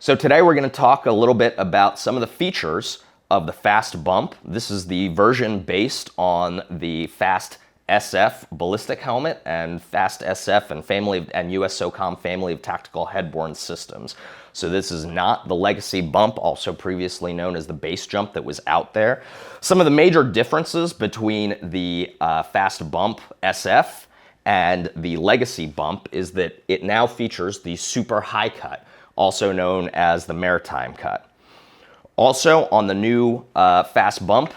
So today we're going to talk a little bit about some of the features of the FAST Bump. This is the version based on the FAST SF Ballistic Helmet and FAST SF and US SOCOM family of tactical headborne systems. So this is not the legacy bump, also previously known as the base jump, that was out there. Some of the major differences between the FAST Bump SF and the legacy bump is that it now features the super high cut, also known as the maritime cut. Also, on the new FAST Bump,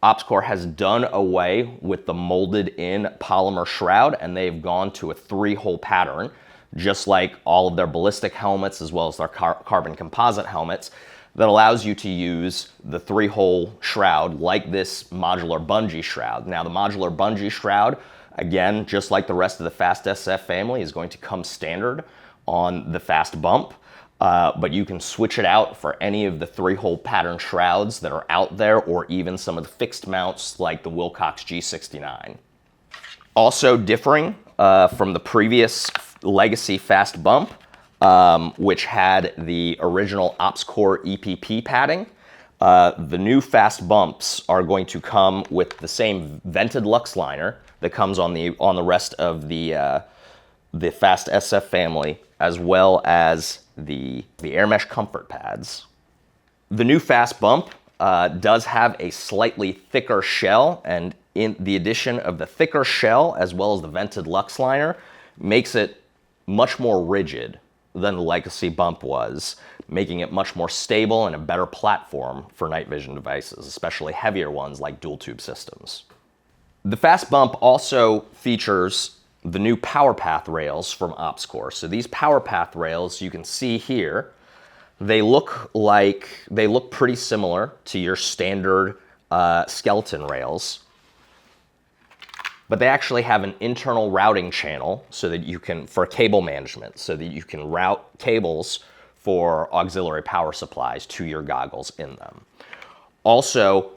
OpsCore has done away with the molded-in polymer shroud, and they've gone to a 3-hole pattern, just like all of their ballistic helmets as well as their carbon composite helmets, that allows you to use the 3-hole shroud like this modular bungee shroud. Now, the modular bungee shroud, again, just like the rest of the FAST SF family, is going to come standard on the FAST Bump. But you can switch it out for any of the 3-hole pattern shrouds that are out there, or even some of the fixed mounts like the Wilcox G69. Also differing from the previous legacy FAST Bump, which had the original OpsCore EPP padding, the new FAST Bumps are going to come with the same vented Lux liner that comes on the rest of the FAST SF family, as well as the air mesh comfort pads. The new FAST Bump does have a slightly thicker shell, and in the addition of the thicker shell as well as the vented Lux liner makes it much more rigid than the legacy bump was, making it much more stable and a better platform for night vision devices, especially heavier ones like dual tube systems. The FAST Bump also features the new power path rails from OpsCore. So these power path rails, you can see here, they look pretty similar to your standard skeleton rails, but they actually have an internal routing channel so that you can, for cable management, so that you can route cables for auxiliary power supplies to your goggles in them. Also,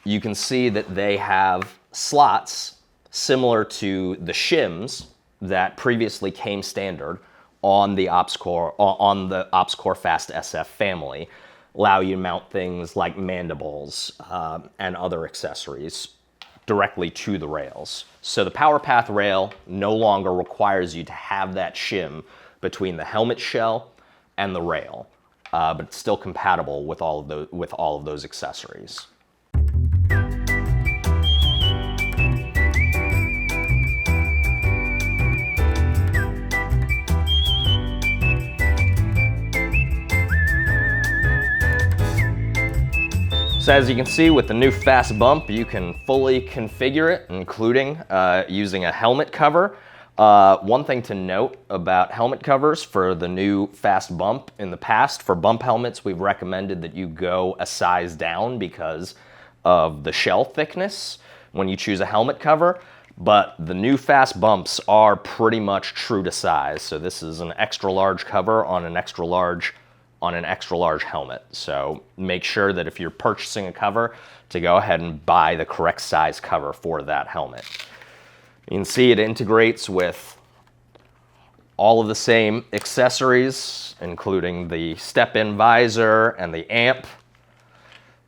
you can see that they have slots similar to the shims that previously came standard on the OpsCore FAST SF family, allow you to mount things like mandibles and other accessories directly to the rails. So the power path rail no longer requires you to have that shim between the helmet shell and the rail, but it's still compatible with all of those accessories. So as you can see with the new FAST Bump, you can fully configure it, including using a helmet cover. One thing to note about helmet covers for the new FAST Bump: in the past, for bump helmets, we've recommended that you go a size down because of the shell thickness when you choose a helmet cover, but the new FAST Bumps are pretty much true to size. So this is an extra large cover on an extra large helmet. So make sure that if you're purchasing a cover, to go ahead and buy the correct size cover for that helmet. You can see it integrates with all of the same accessories, including the step-in visor and the amp,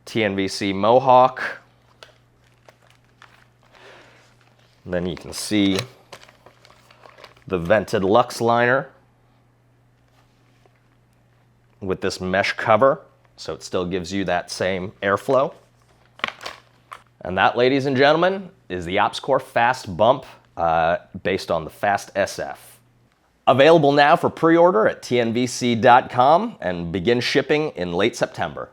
TNVC Mohawk. Then you can see the vented Lux liner with this mesh cover, so it still gives you that same airflow. And that, ladies and gentlemen, is the OpsCore FAST Bump based on the FAST SF. Available now for pre-order at tnvc.com and begin shipping in late September.